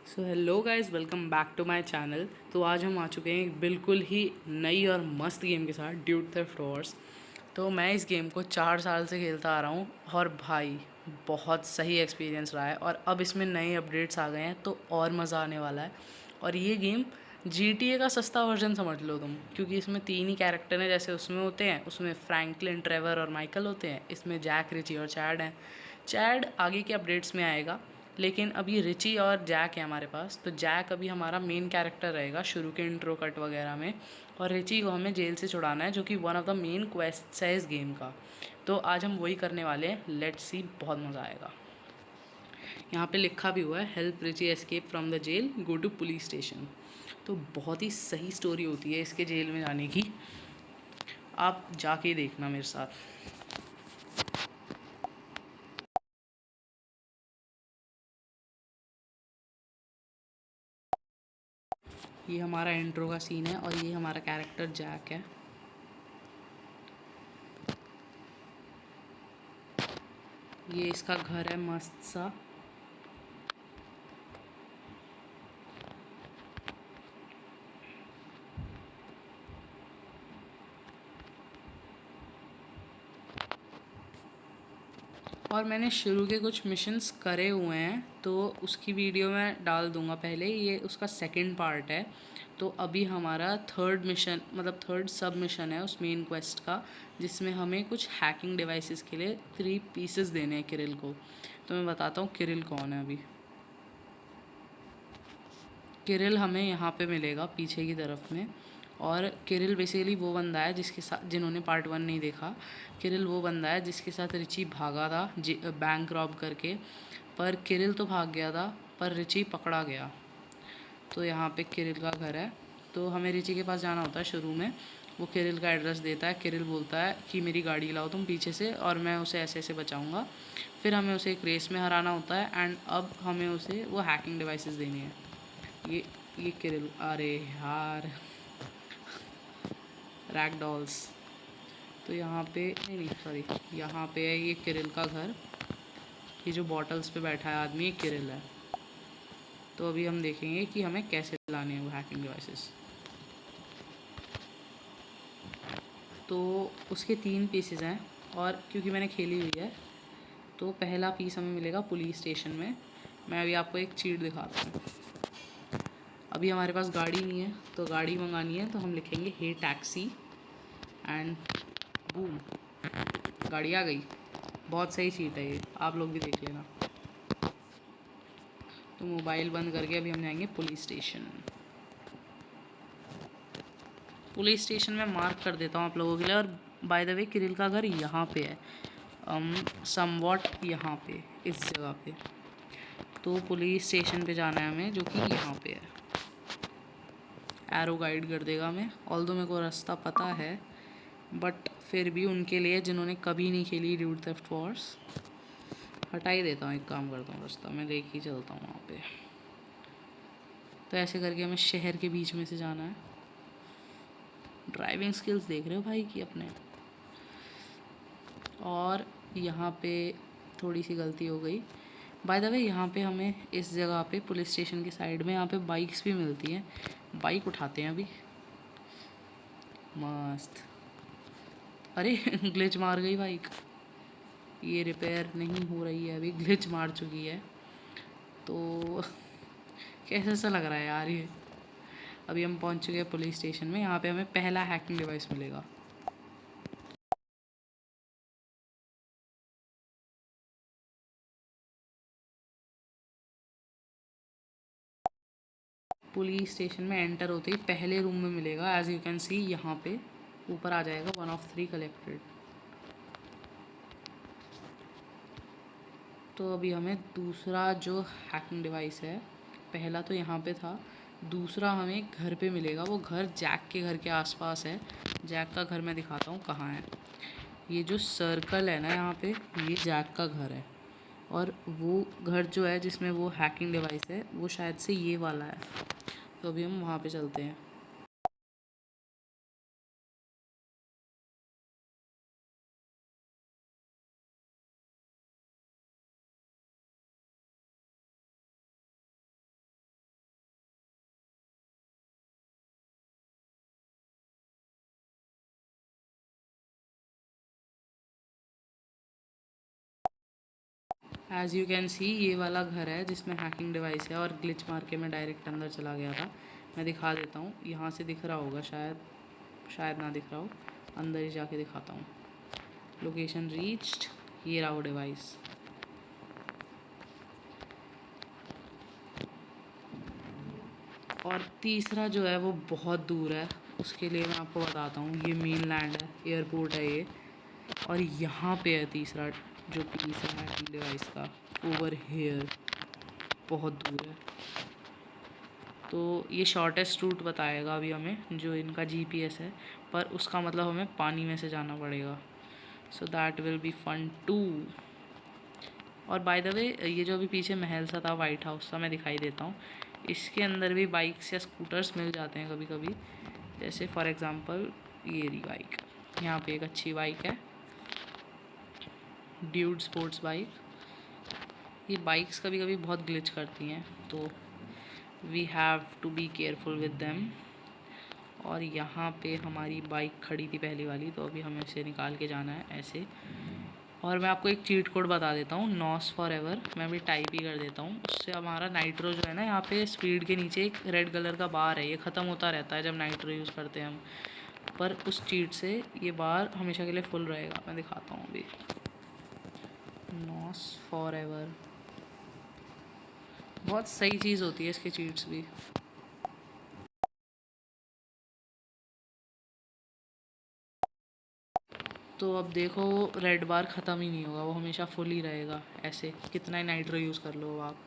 So hello guys, welcome back to my channel. तो आज हम आ चुके हैं एक बिल्कुल ही नई और मस्त गेम के साथ, ड्यूड थेफ्ट वॉर्स। तो मैं इस गेम को 4 साल से खेलता आ रहा हूँ और भाई बहुत सही एक्सपीरियंस रहा है। और अब इसमें नए अपडेट्स आ गए हैं तो और मज़ा आने वाला है। और ये गेम GTA का सस्ता वर्जन समझ लो तुम, क्योंकि इसमें 3 ही कैरेक्टर हैं जैसे उसमें होते हैं। उसमें फ्रैंकलिन, ट्रेवर और माइकल होते हैं। इसमें जैक, रिची और चैड हैं। चैड आगे के अपडेट्स में आएगा, लेकिन अभी रिची और जैक है हमारे पास। तो जैक अभी हमारा मेन कैरेक्टर रहेगा शुरू के इंट्रो कट वगैरह में। और रिची को हमें जेल से छुड़ाना है, जो कि वन ऑफ द मेन क्वेस्ट्स है इस गेम का। तो आज हम वही करने वाले हैं। लेट्स सी, बहुत मज़ा आएगा। यहाँ पे लिखा भी हुआ है, help Richie escape from the jail, go to police station. तो बहुत ही सही स्टोरी होती है इसके जेल में जाने की। आप जाके देखना मेरे साथ। ये हमारा इंट्रो का सीन है और ये हमारा कैरेक्टर जैक है। ये इसका घर है मस्त सा। और मैंने शुरू के कुछ मिशंस करे हुए हैं, तो उसकी वीडियो मैं डाल दूंगा। पहले ये उसका सेकंड पार्ट है। तो अभी हमारा थर्ड मिशन, मतलब थर्ड सब मिशन है उस मेन क्वेस्ट का, जिसमें हमें कुछ हैकिंग डिवाइसेस के लिए 3 पीसेस देने हैं किरिल को। तो मैं बताता हूँ किरिल कौन है अभी। किरिल हमें यहाँ पे मिलेगा पीछे की तरफ में। और किरिल बेसिकली वो बंदा है जिसके साथ, जिन्होंने पार्ट 1 नहीं देखा, किरिल वो बंदा है जिसके साथ रिची भागा था बैंक रॉब करके। पर किरिल तो भाग गया था, पर रिची पकड़ा गया। तो यहाँ पे किरिल का घर है। तो हमें रिची के पास जाना होता है शुरू में। वो किरिल का एड्रेस देता है। किरिल बोलता है कि मेरी गाड़ी लाओ तुम पीछे से, और मैं उसे ऐसे ऐसे बचाऊँगा। फिर हमें उसे एक रेस में हराना होता है। एंड अब हमें उसे वो हैकिंग डिवाइसेस देनी है। ये ये किरिल, अरे यार, रैक डॉल्स। तो यहाँ पे नहीं नहीं सॉरी, यहाँ पे है ये किरिल का घर। ये जो बॉटल्स पे बैठा है आदमी, ये किरिल है। तो अभी हम देखेंगे कि हमें कैसे लाने हैं वो हैकिंग डिवाइसेस। तो उसके 3 पीसेस हैं, और क्योंकि मैंने खेली हुई है, तो पहला पीस हमें मिलेगा पुलिस स्टेशन में। मैं अभी आपको एक चीट दिखाता हूँ। अभी हमारे पास गाड़ी नहीं है, तो गाड़ी मंगानी है। तो हम लिखेंगे हे टैक्सी, एंड बूम, गाड़ी आ गई। बहुत सही चीट है ये, आप लोग भी देख लेना। तो मोबाइल बंद करके अभी हम जाएंगे पुलिस स्टेशन। पुलिस स्टेशन में मार्क कर देता हूँ आप लोगों के लिए। और बाय द वे, किरिल का घर यहाँ पे है, समवॉट यहाँ पे, इस जगह पे। तो पुलिस स्टेशन पे जाना है हमें, जो कि यहाँ पे है। एरो गाइड कर देगा हमें। ऑल्दो मेरे को रास्ता पता है, बट फिर भी उनके लिए जिन्होंने कभी नहीं खेली ड्यूड थेफ्ट वॉर्स, हटा ही देता हूँ। एक काम करता हूँ, रास्ता मैं देख ही चलता हूँ वहाँ पे। तो ऐसे करके हमें शहर के बीच में से जाना है। ड्राइविंग स्किल्स देख रहे हो भाई की अपने। और यहाँ पे थोड़ी सी गलती हो गई। बाय द वे, यहाँ पे हमें इस जगह पे पुलिस स्टेशन की साइड में यहाँ पे बाइक्स भी मिलती हैं। बाइक उठाते हैं अभी, मस्त। अरे ग्लिच मार गई बाइक। ये रिपेयर नहीं हो रही है अभी, ग्लिच मार चुकी है। तो कैसा सा लग रहा है यार ये। अभी हम पहुँच चुके हैं पुलिस स्टेशन में। यहाँ पे हमें पहला हैकिंग डिवाइस मिलेगा। पुलिस स्टेशन में एंटर होते ही पहले रूम में मिलेगा, एज यू कैन सी यहाँ पे ऊपर आ जाएगा 1 of 3 कलेक्टेड। तो अभी हमें दूसरा जो हैकिंग डिवाइस है, पहला तो यहाँ पे था, दूसरा हमें घर पे मिलेगा। वो घर जैक के घर के आसपास है। जैक का घर मैं दिखाता हूँ कहाँ है। ये जो सर्कल है ना यहाँ पे, ये जैक का घर है। और वो घर जो है जिसमें वो हैकिंग डिवाइस है, वो शायद से ये वाला है। तो अभी हम वहाँ पे चलते हैं। एज़ यू कैन सी ये वाला घर है जिसमें हैकिंग डिवाइस है और ग्लिच मार के मैं डायरेक्ट अंदर चला गया था। मैं दिखा देता हूँ, यहाँ से दिख रहा होगा शायद, शायद ना दिख रहा हो, अंदर ही जाके दिखाता हूँ। लोकेशन रीच्ड, ये रहा वो डिवाइस। और तीसरा जो है वो बहुत दूर है, उसके लिए मैं आपको बताता हूँ। ये मेन लैंड है, एयरपोर्ट है ये, और यहाँ पे है तीसरा जो पीस है हैकिंग डिवाइस का, ओवर हेयर, बहुत दूर है। तो ये शॉर्टेस्ट रूट बताएगा अभी हमें, जो इनका जीपीएस है, पर उसका मतलब हमें पानी में से जाना पड़ेगा। So that will be fun too. और बाय द वे, ये जो अभी पीछे महल सा था वाइट हाउस सा, मैं दिखाई देता हूँ, इसके अंदर भी बाइक्स या स्कूटर्स मिल जाते हैं कभी कभी। जैसे फॉर एग्ज़ाम्पल ये रही बाइक, यहाँ पे एक अच्छी बाइक है, ड्यूड स्पोर्ट्स बाइक। ये बाइक्स कभी कभी बहुत ग्लिच करती हैं, तो we have to be careful with them. और यहाँ पे हमारी बाइक खड़ी थी पहली वाली, तो अभी हमें इसे निकाल के जाना है ऐसे। और मैं आपको एक चीट कोड बता देता हूँ, नॉस फॉर एवर, मैं अभी टाइप ही कर देता हूँ। उससे हमारा नाइट्रो जो है ना, यहाँ पे स्पीड के नीचे एक रेड कलर का बार है, ये ख़त्म होता रहता है जब नाइट्रो यूज़ करते हैं हम, पर उस चीट से ये बार हमेशा के लिए फुल रहेगा। मैं दिखाता हूँ अभी, नॉस फॉर एवर, बहुत सही चीज़ होती है इसकी चीट्स भी। तो अब देखो, रेड बार ख़त्म ही नहीं होगा, वो हमेशा फुल ही रहेगा ऐसे, कितना ही नाइट्रो यूज़ कर लो आप।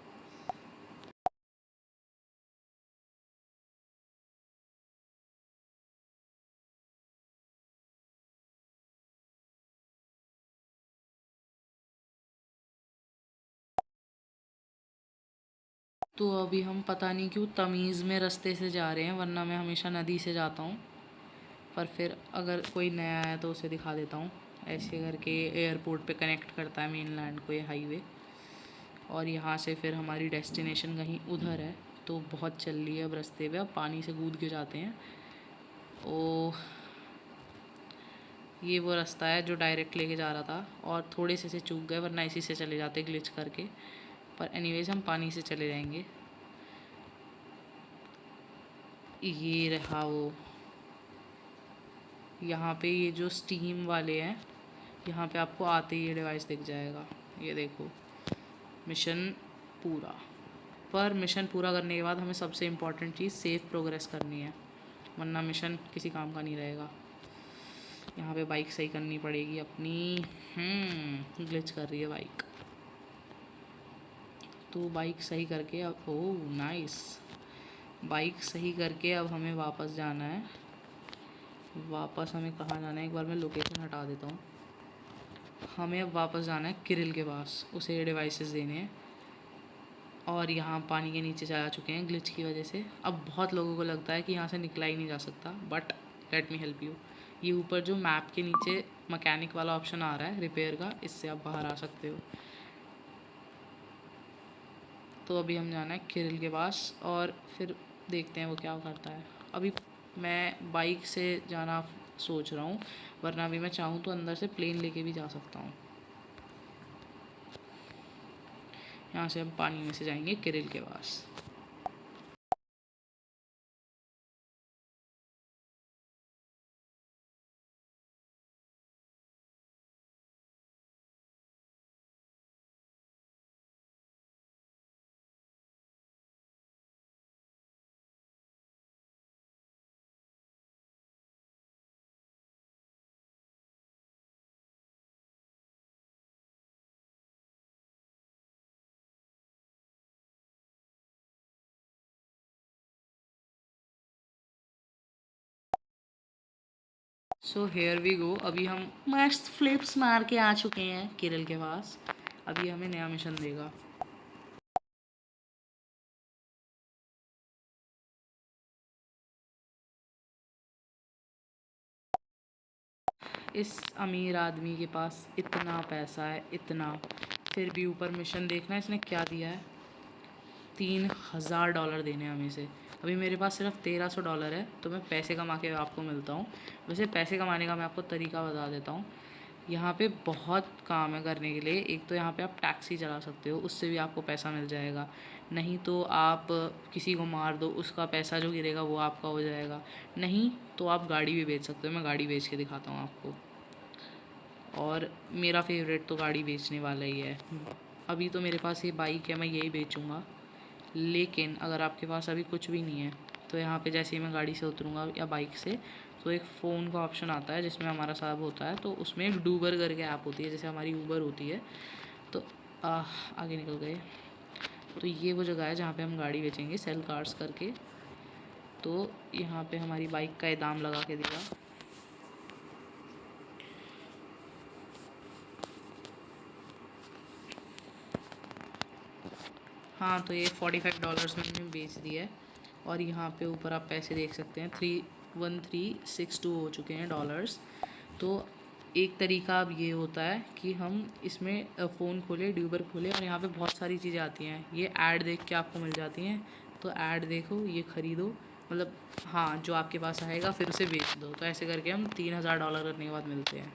तो अभी हम पता नहीं क्यों तमीज़ में रास्ते से जा रहे हैं, वरना मैं हमेशा नदी से जाता हूँ। पर फिर अगर कोई नया है तो उसे दिखा देता हूँ। ऐसे करके एयरपोर्ट पे कनेक्ट करता है मेनलैंड को ये हाईवे, और यहाँ से फिर हमारी डेस्टिनेशन कहीं उधर है। तो बहुत चल रही है अब रास्ते पे, अब पानी से कूद के जाते हैं। ओ, ये वो रास्ता है जो डायरेक्ट लेके जा रहा था, और थोड़े से चूक गए, वरना इसी से चले जाते ग्लिच करके। पर एनीवेज हम पानी से चले जाएंगे। ये रहा वो, यहाँ पे ये जो स्टीम वाले हैं, यहाँ पे आपको आते ही ये डिवाइस दिख जाएगा। ये देखो, मिशन पूरा। पर मिशन पूरा करने के बाद हमें सबसे इम्पॉर्टेंट चीज़ सेफ प्रोग्रेस करनी है, वरना मिशन किसी काम का नहीं रहेगा। यहाँ पे बाइक सही करनी पड़ेगी अपनी। ग्लिच कर रही है बाइक, तो बाइक सही करके अब, ओह नाइस, बाइक सही करके अब हमें वापस जाना है। वापस हमें कहाँ जाना है, एक बार मैं लोकेशन हटा देता हूँ। हमें अब वापस जाना है किरिल के पास, उसे ये डिवाइसेस देने हैं। और यहाँ पानी के नीचे जा चुके हैं ग्लिच की वजह से। अब बहुत लोगों को लगता है कि यहाँ से निकला ही नहीं जा सकता, but let me help you. ये ऊपर जो मैप के नीचे मैकेनिक वाला ऑप्शन आ रहा है रिपेयर का, इससे आप बाहर आ सकते हो। तो अभी हम जाना है किरिल के पास, और फिर देखते हैं वो क्या करता है। अभी मैं बाइक से जाना सोच रहा हूँ, वरना अभी मैं चाहूँ तो अंदर से प्लेन लेके भी जा सकता हूँ। यहाँ से हम पानी में से जाएंगे किरिल के पास। सो हेयर वी गो, अभी हम मस्त फ्लिप्स मार के आ चुके हैं केरल के पास। अभी हमें नया मिशन देगा। इस अमीर आदमी के पास इतना पैसा है, इतना, फिर भी ऊपर मिशन देखना इसने क्या दिया है, $3000 देने हमें से। अभी मेरे पास सिर्फ $1300 है, तो मैं पैसे कमा के आपको मिलता हूँ। वैसे पैसे कमाने का मैं आपको तरीका बता देता हूँ। यहाँ पे बहुत काम है करने के लिए। एक तो यहाँ पे आप टैक्सी चला सकते हो, उससे भी आपको पैसा मिल जाएगा। नहीं तो आप किसी को मार दो, उसका पैसा जो गिरेगा वो आपका हो जाएगा। नहीं तो आप गाड़ी भी बेच सकते हो, मैं गाड़ी बेच के दिखाता हूँ आपको। और मेरा फेवरेट तो गाड़ी बेचने वाला ही है। अभी तो मेरे पास ये बाइक है, मैं यही बेचूँगा। लेकिन अगर आपके पास अभी कुछ भी नहीं है तो यहाँ पे जैसे ही मैं गाड़ी से उतरूँगा या बाइक से, तो एक फ़ोन का ऑप्शन आता है जिसमें हमारा सब होता है। तो उसमें एक डूबर करके ऐप होती है, जैसे हमारी ऊबर होती है। तो आगे निकल गए। तो ये वो जगह है जहाँ पे हम गाड़ी बेचेंगे, सेल कार्स करके। तो यहाँ पे हमारी बाइक का दाम लगा के देगा। हाँ, तो ये $45 में हमने बेच दिया है। और यहाँ पे ऊपर आप पैसे देख सकते हैं, 31362 हो चुके हैं डॉलर्स। तो एक तरीका अब ये होता है कि हम इसमें फ़ोन खोले, ड्यूबर खोले, और यहाँ पे बहुत सारी चीज़ें आती हैं। ये ऐड देख के आपको मिल जाती हैं। तो ऐड देखो, ये ख़रीदो, मतलब हाँ, जो आपके पास आएगा फिर उसे बेच दो। तो ऐसे करके हम $3000 करने के बाद मिलते हैं।